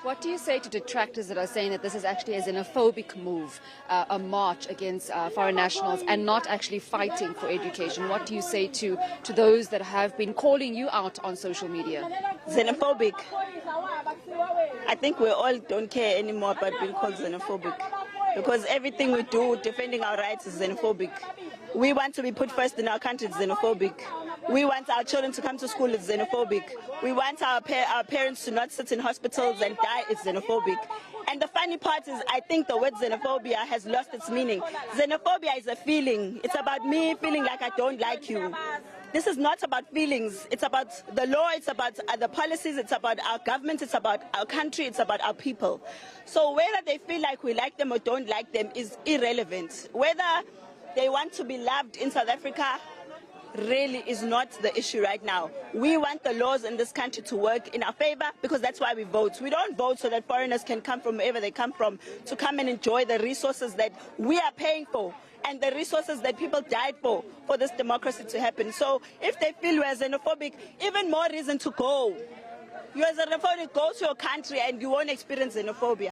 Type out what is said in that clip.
What do you say to detractors that are saying that this is actually a xenophobic move, a march against foreign nationals and not actually fighting for education? What do you say to those that have been calling you out on social media? Xenophobic. I think we all don't care anymore about being called xenophobic because everything we do defending our rights is xenophobic. We want to be put first in our country, it's xenophobic. We want our children to come to school, it's xenophobic. We want our parents to not sit in hospitals and die, it's xenophobic. And the funny part is, I think the word xenophobia has lost its meaning. Xenophobia is a feeling. It's about me feeling like I don't like you. This is not about feelings. It's about the law, it's about the policies, it's about our government, it's about our country, it's about our people. So whether they feel like we like them or don't like them is irrelevant. Whether they want to be loved in South Africa really is not the issue right now. We want the laws in this country to work in our favor because that's why we vote. We don't vote so that foreigners can come from wherever they come from to come and enjoy the resources that we are paying for and the resources that people died for this democracy to happen. So if they feel we're xenophobic, even more reason to go. You're xenophobic, go to your country and you won't experience xenophobia.